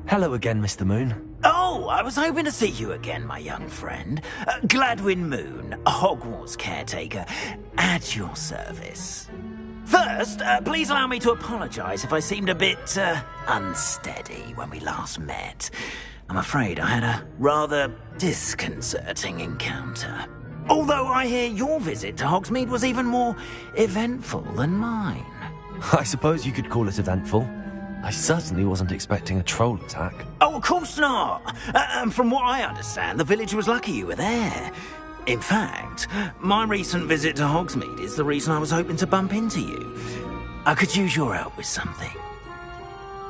Hello again, Mr. Moon. Oh, I was hoping to see you again, my young friend. Gladwin Moon, Hogwarts caretaker, at your service. First, please allow me to apologise if I seemed a bit, unsteady when we last met. I'm afraid I had a rather disconcerting encounter. Although I hear your visit to Hogsmeade was even more eventful than mine. I suppose you could call it eventful. I certainly wasn't expecting a troll attack. Oh, of course not. From what I understand, the village was lucky you were there. In fact, my recent visit to Hogsmeade is the reason I was hoping to bump into you. I could use your help with something.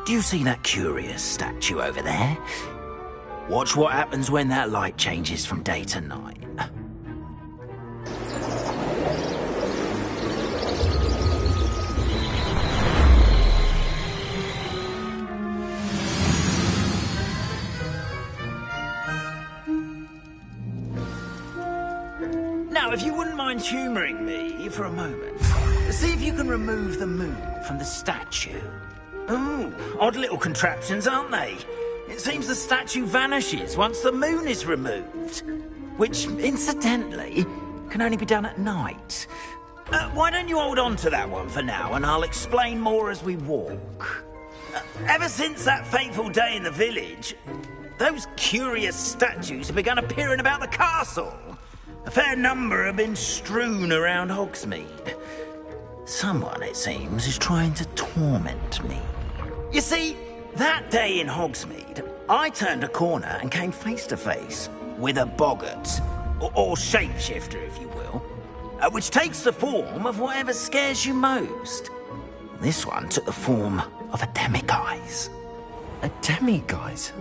Do you see that curious statue over there? Watch what happens when that light changes from day to night. Now, if you wouldn't mind humouring me for a moment, see if you can remove the moon from the statue. Ooh, odd little contraptions, aren't they? It seems the statue vanishes once the moon is removed, which, incidentally, can only be done at night. Why don't you hold on to that one for now, and I'll explain more as we walk. Ever since that fateful day in the village, those curious statues have begun appearing about the castle. A fair number have been strewn around Hogsmeade. Someone, it seems, is trying to torment me. You see, that day in Hogsmeade, I turned a corner and came face to face with a boggart, or shapeshifter, if you will, which takes the form of whatever scares you most. This one took the form of a demiguise. A demiguise?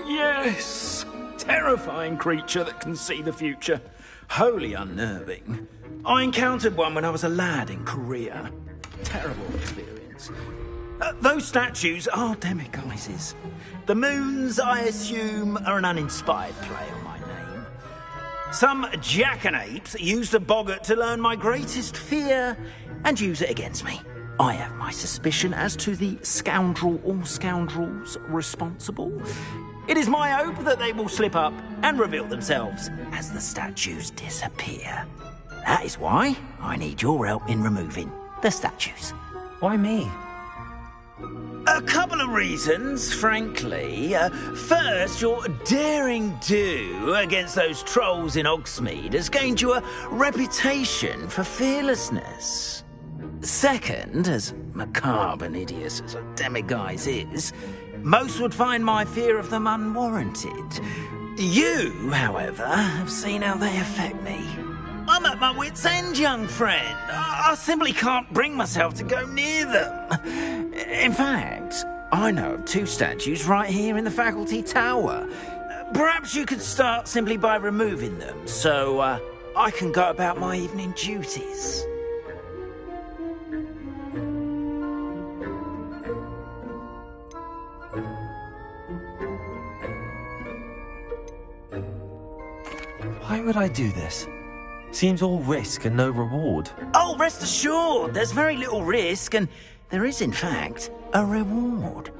Yes! Terrifying creature that can see the future. Wholly unnerving. I encountered one when I was a lad in Korea. Terrible experience. Those statues are demiguises. The moons, I assume, are an uninspired play on my name. Some jackanapes used a boggart to learn my greatest fear and use it against me. I have my suspicion as to the scoundrel or scoundrels responsible. It is my hope that they will slip up and reveal themselves as the statues disappear. That is why I need your help in removing the statues. Why me? A couple of reasons, frankly. First, your daring do against those trolls in Hogsmeade has gained you a reputation for fearlessness. Second, as macabre and hideous as a demiguise is, most would find my fear of them unwarranted. You, however, have seen how they affect me. I'm at my wit's end, young friend. I simply can't bring myself to go near them. In fact, I know of two statues right here in the faculty tower. Perhaps you could start simply by removing them, so I can go about my evening duties. Why would I do this? Seems all risk and no reward. Oh, rest assured, there's very little risk, and there is, in fact, a reward.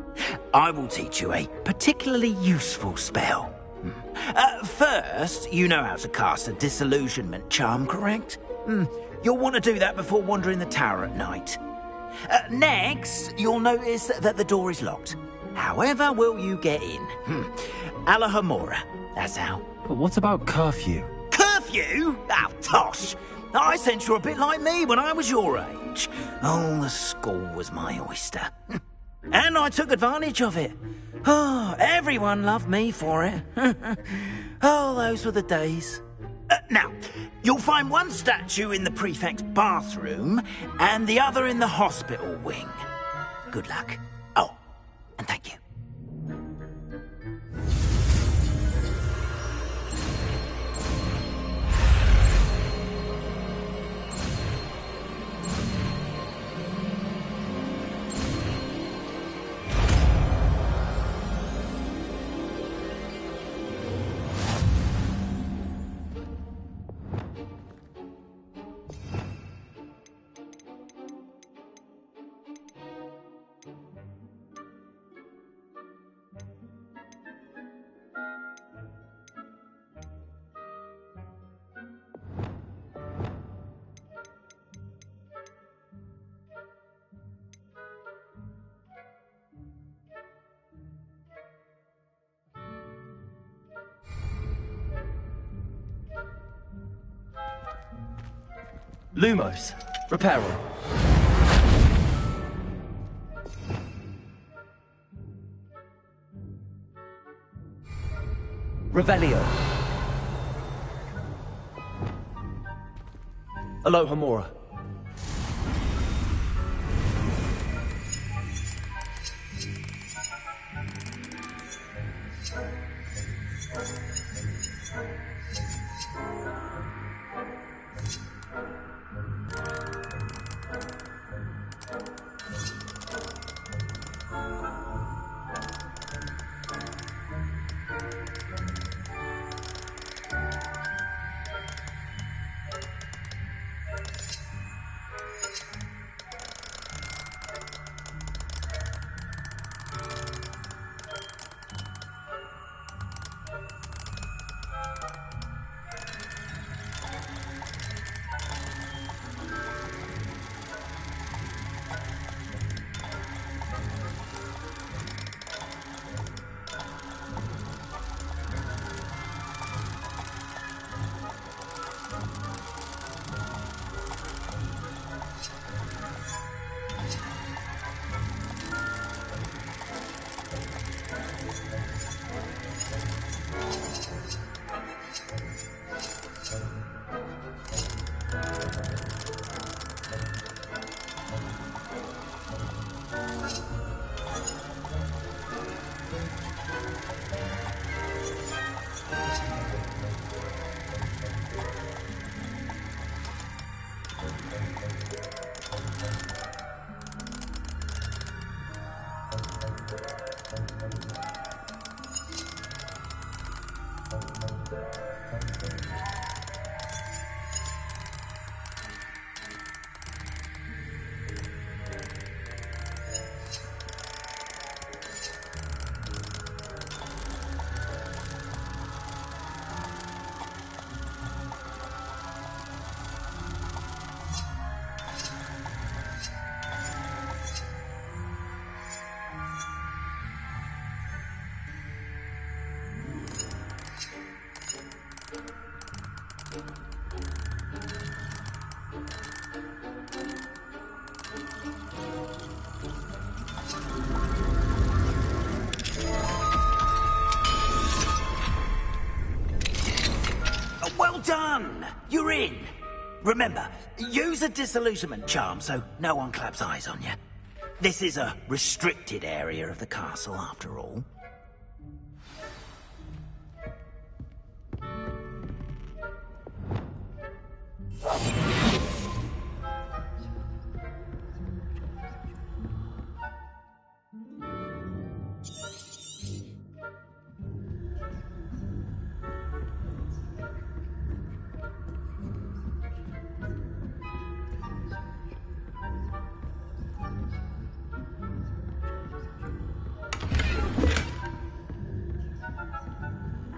I will teach you a particularly useful spell. First, you know how to cast a disillusionment charm, correct? You'll want to do that before wandering the tower at night. Next, you'll notice that the door is locked. However will you get in? Alahomora, that's how. But what about curfew? Curfew? Oh, tosh. I sense you're a bit like me when I was your age. Oh, the school was my oyster. And I took advantage of it. Oh, everyone loved me for it. Oh, those were the days. Now, you'll find one statue in the prefect's bathroom and the other in the hospital wing. Good luck. Oh, and thank you. Lumos. Reparo. Revelio. Alohomora. Well done! You're in. Remember, use a disillusionment charm so no one claps eyes on you. This is a restricted area of the castle, after all.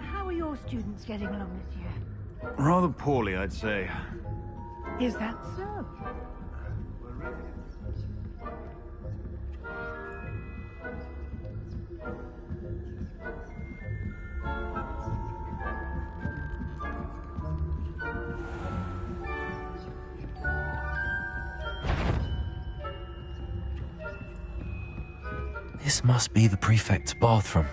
How are your students getting along this year? Rather poorly, I'd say. Is that so? This must be the prefect's bathroom.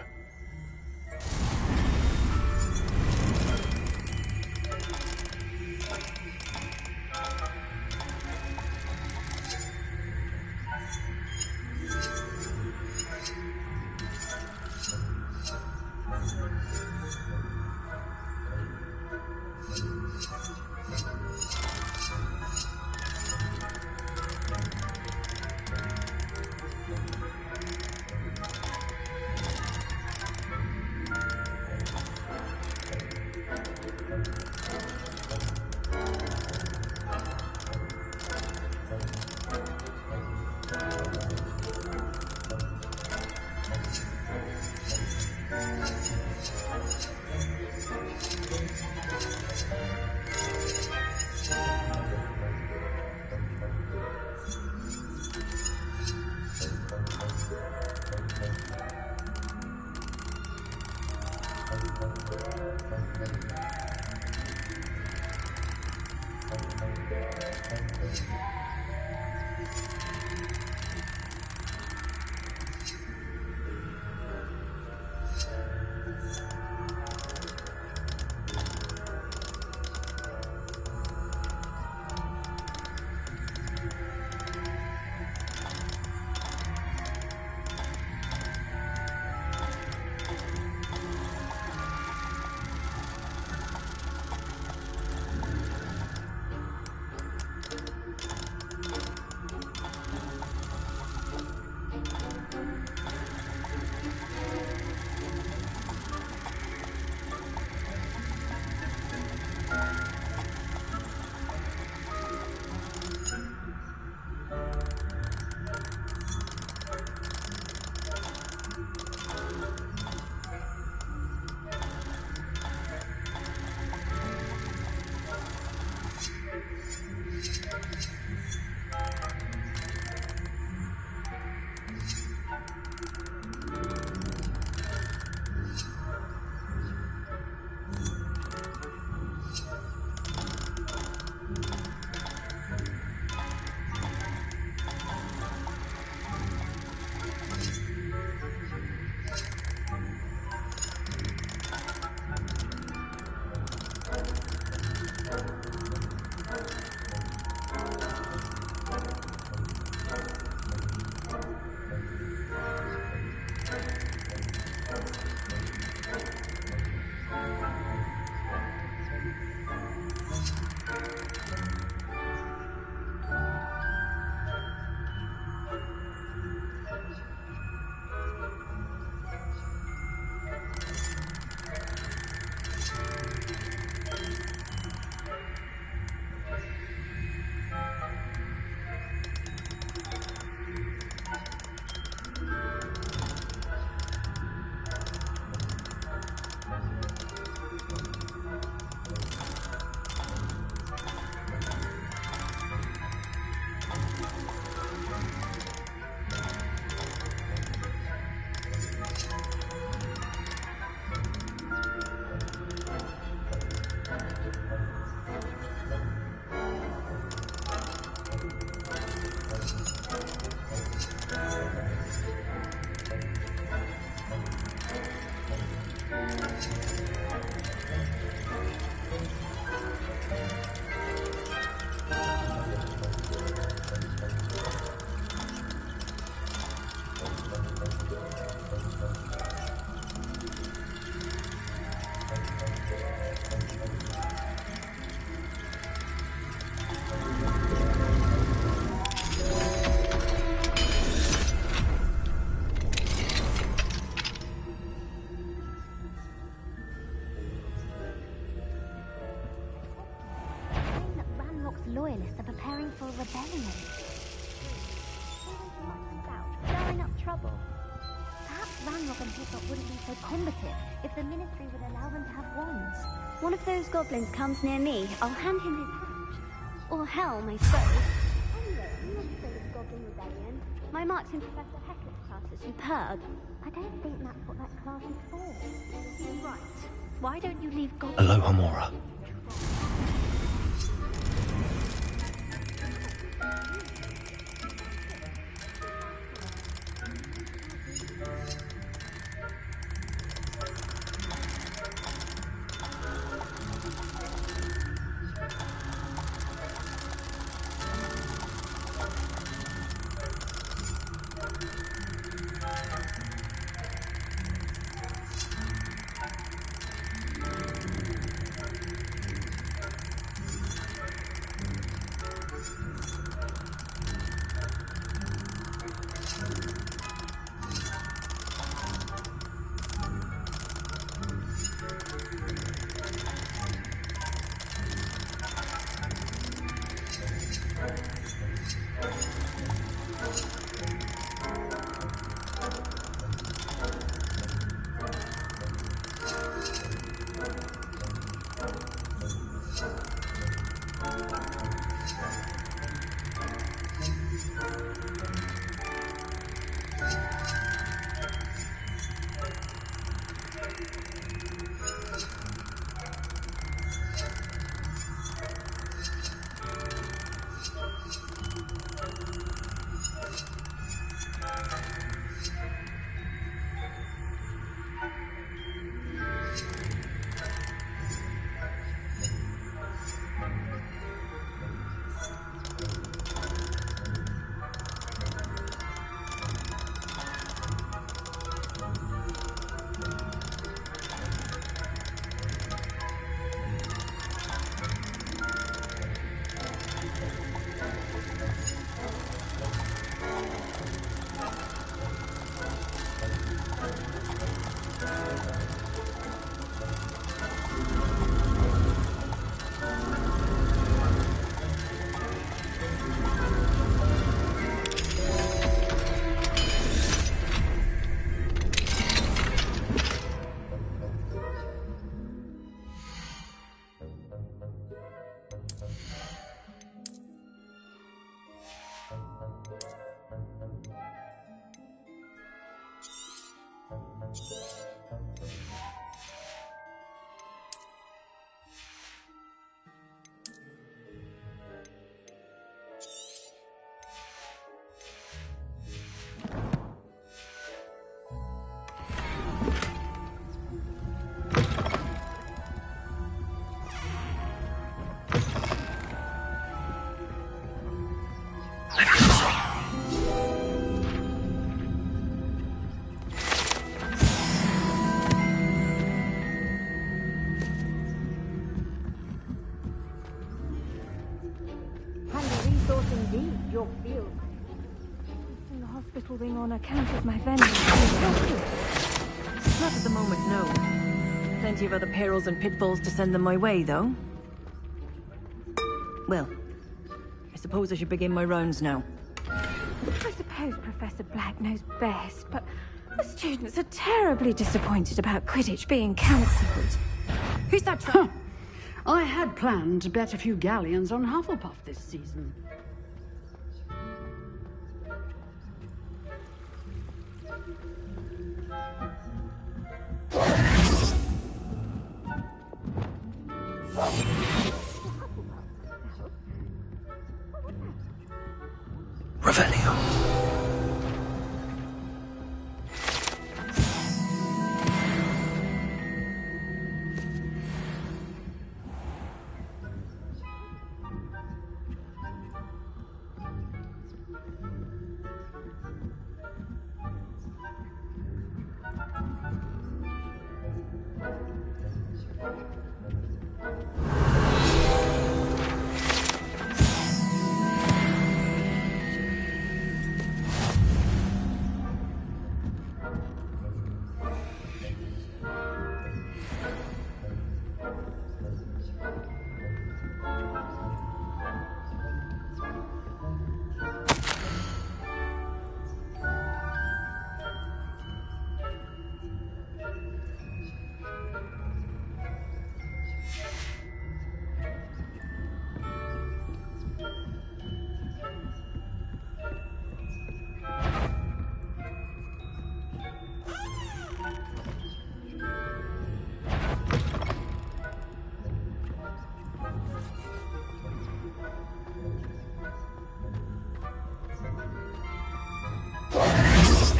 Loyalists are preparing for a rebellion. Stirring up trouble. Perhaps Ranrock and Hickok wouldn't be so combative if the Ministry would allow them to have wands. One of those goblins comes near me, I'll hand him his hat. Or helm, I suppose. Anyway, I'm not afraid of Goblin Rebellion. My marks in Professor Hector's class are superb. I don't think that's what that class is for. Right. Why don't you leave Goblin... Aloha Mora. Your field. In the hospital ring on account of my vendor. Not at the moment, no. Plenty of other perils and pitfalls to send them my way, though. Well, I suppose I should begin my rounds now. I suppose Professor Black knows best, but the students are terribly disappointed about Quidditch being cancelled. Who's that I had planned to bet a few galleons on Hufflepuff this season. Revelio.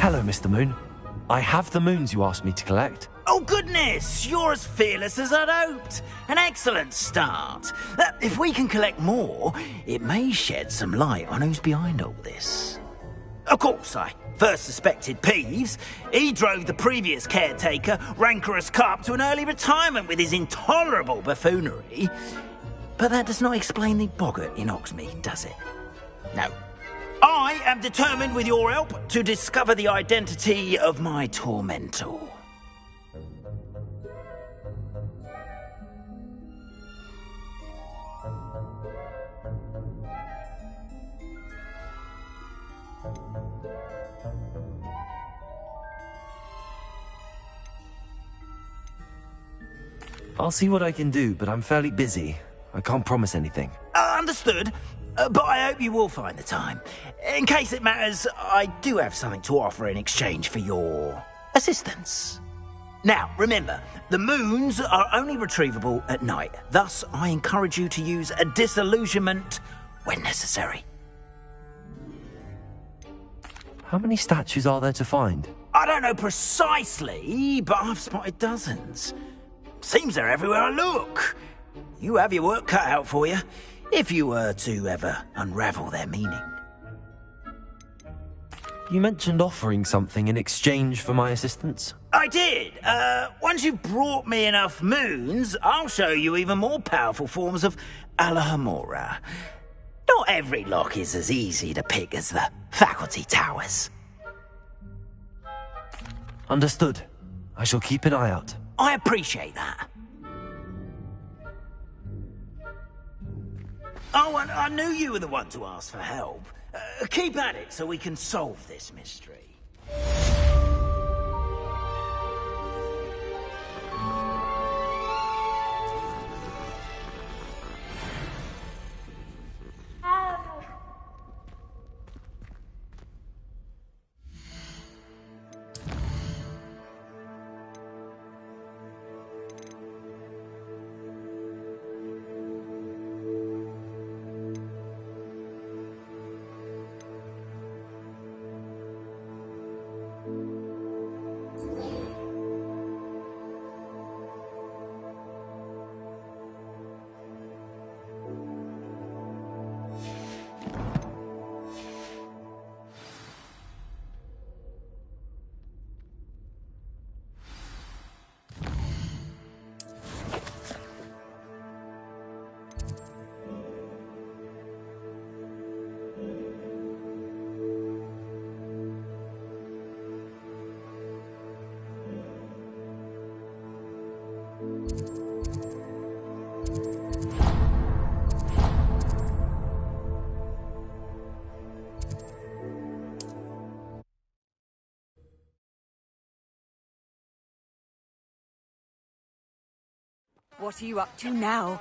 Hello, Mr. Moon. I have the moons you asked me to collect. Oh, goodness! You're as fearless as I'd hoped. An excellent start. If we can collect more, it may shed some light on who's behind all this. Of course, I first suspected Peeves. He drove the previous caretaker, Rancorous Carp, to an early retirement with his intolerable buffoonery. But that does not explain the boggart in Hogsmeade, does it? No. I am determined, with your help, to discover the identity of my tormentor. I'll see what I can do, but I'm fairly busy. I can't promise anything. Understood. But I hope you will find the time. In case it matters, I do have something to offer in exchange for your assistance. Now, remember, the moons are only retrievable at night. Thus, I encourage you to use a disillusionment when necessary. How many statues are there to find? I don't know precisely, but I've spotted dozens. Seems they're everywhere I look. You have your work cut out for you, if you were to ever unravel their meaning. You mentioned offering something in exchange for my assistance. I did. Once you've brought me enough moons, I'll show you even more powerful forms of Alohomora. Not every lock is as easy to pick as the faculty towers. Understood. I shall keep an eye out. I appreciate that. Oh, and I knew you were the one to ask for help. Keep at it so we can solve this mystery. What are you up to now?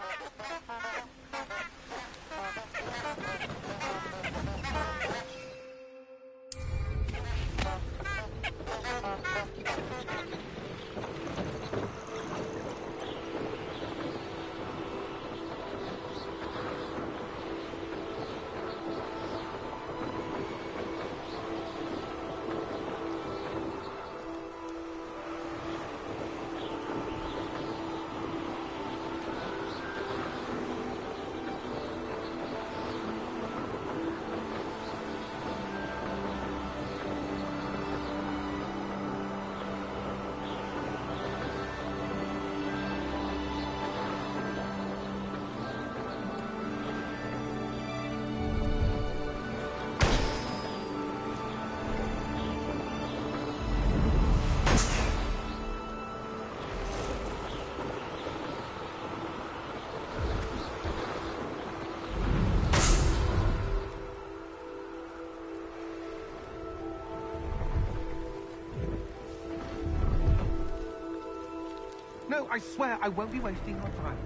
No, I swear I won't be wasting your time.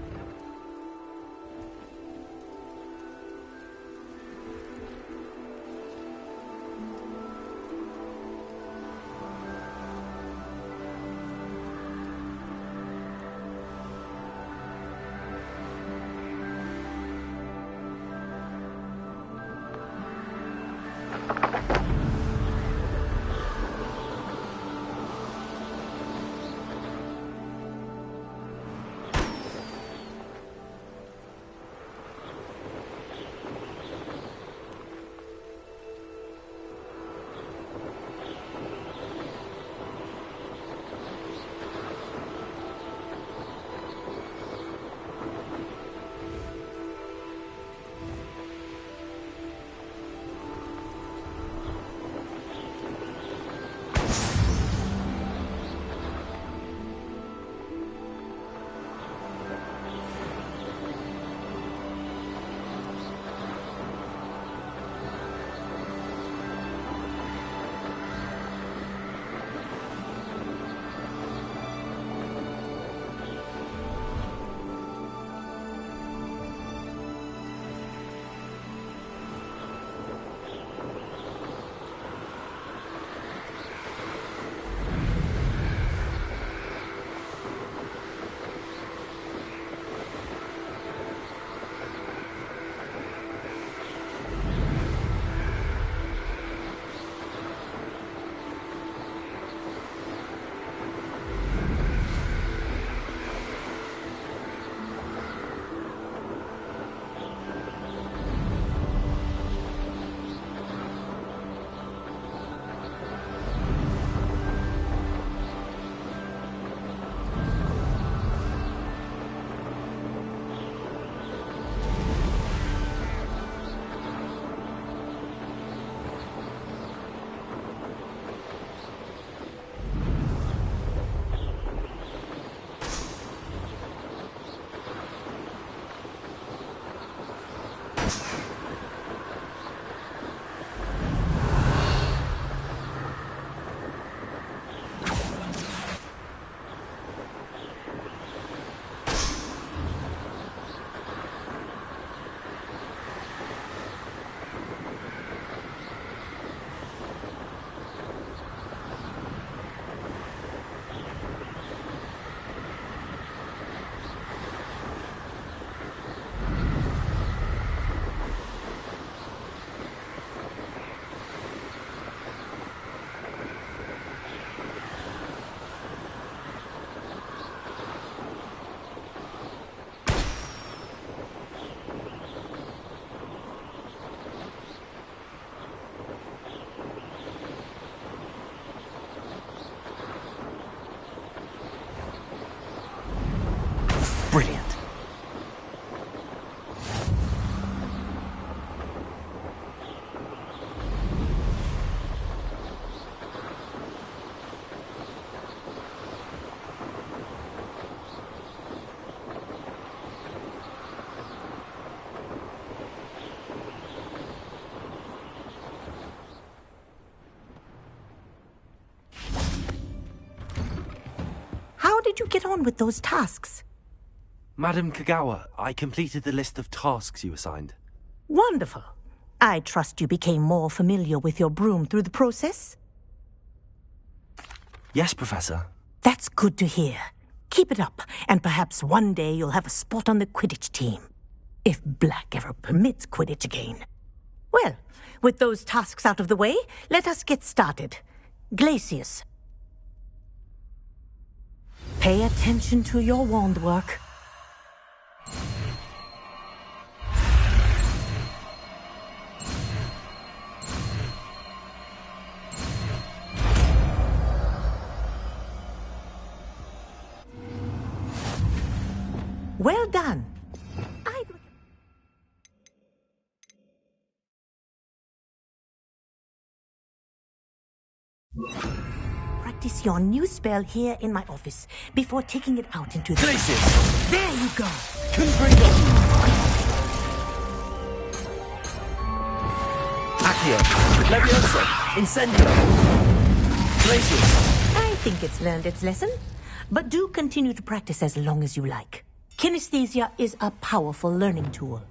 How did you get on with those tasks? Madam Kagawa, I completed the list of tasks you assigned. Wonderful. I trust you became more familiar with your broom through the process? Yes, Professor. That's good to hear. Keep it up, and perhaps one day you'll have a spot on the Quidditch team. If Black ever permits Quidditch again. Well, with those tasks out of the way, let us get started. Glacius. Pay attention to your wand work. Well done. Practice your new spell here in my office before taking it out into the... Glacius! There you go. Confringo! Accio! Levioso! Incendio! Glacius! I think it's learned its lesson, but do continue to practice as long as you like. Kinesthesia is a powerful learning tool.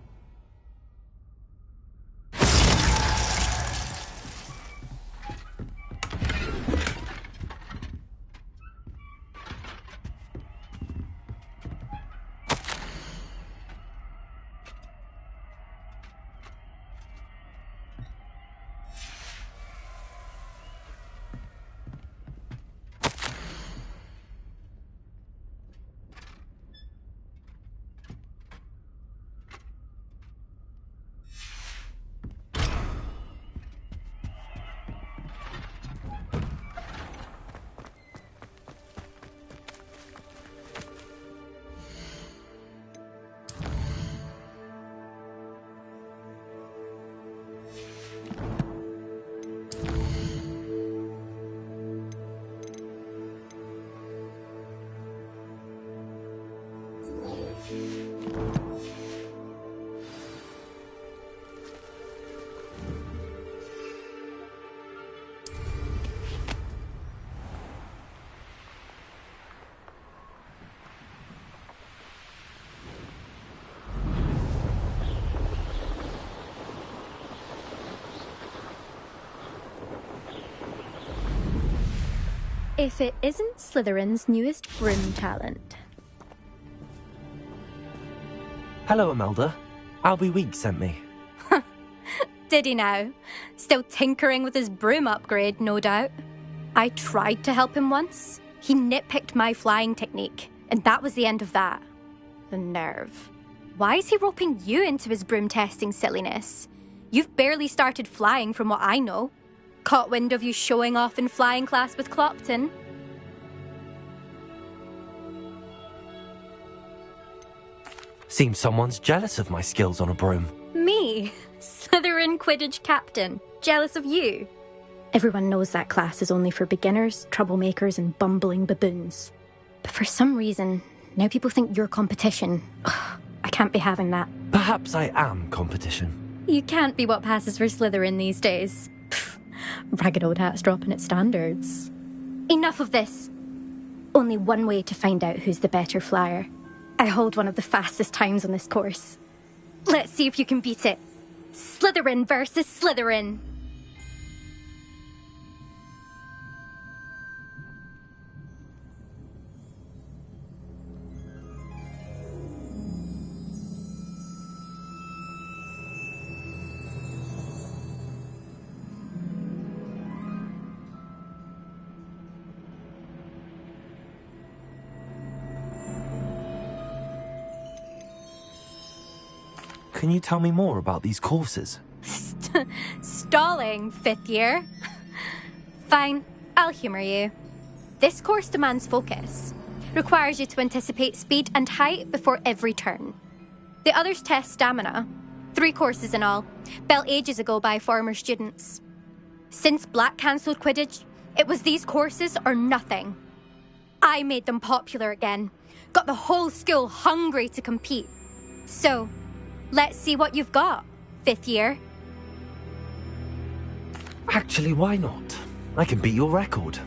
If it isn't Slytherin's newest broom talent. Hello, Imelda. Albie Weeks sent me. Did he now? Still tinkering with his broom upgrade, no doubt. I tried to help him once. He nitpicked my flying technique, and that was the end of that. The nerve. Why is he roping you into his broom testing silliness? You've barely started flying from what I know. Caught wind of you showing off in flying class with Clopton. Seems someone's jealous of my skills on a broom. Me? Slytherin Quidditch captain. Jealous of you? Everyone knows that class is only for beginners, troublemakers, and bumbling baboons. But for some reason, now people think you're competition. Ugh, I can't be having that. Perhaps I am competition. You can't be what passes for Slytherin these days. Ragged old hat's dropping its standards. Enough of this. Only one way to find out who's the better flyer. I hold one of the fastest times on this course. Let's see if you can beat it. Slytherin versus Slytherin. Can you tell me more about these courses? Stalling, fifth year. Fine, I'll humour you. This course demands focus. Requires you to anticipate speed and height before every turn. The others test stamina. 3 courses in all, built ages ago by former students. Since Black cancelled Quidditch, it was these courses or nothing. I made them popular again. Got the whole school hungry to compete. So, let's see what you've got, fifth year. Actually, why not? I can beat your record.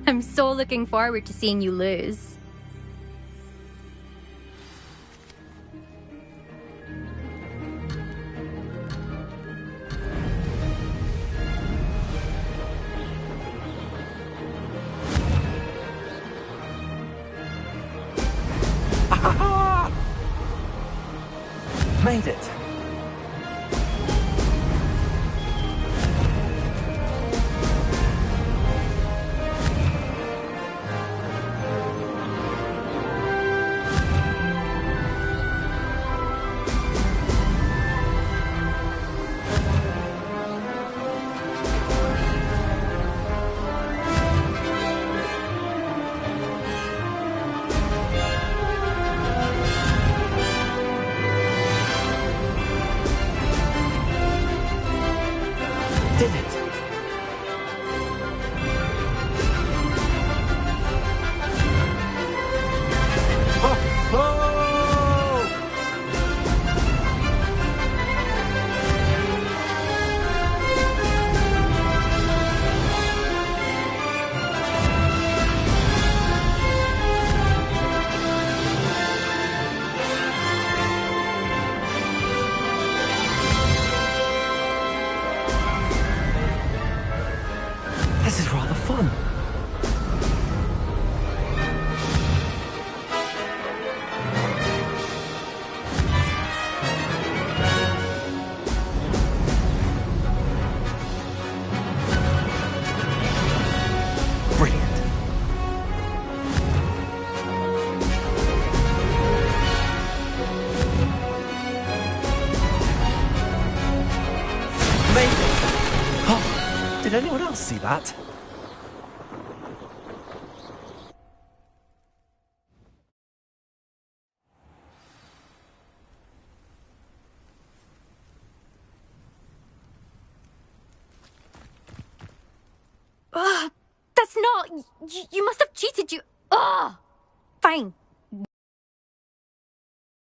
I'm so looking forward to seeing you lose. Made it. Did it. Oh, oh! This is rather fun. Brilliant. Made it. Oh, did anyone else see that? Ugh, that's not... You must have cheated, you... Ugh! Fine.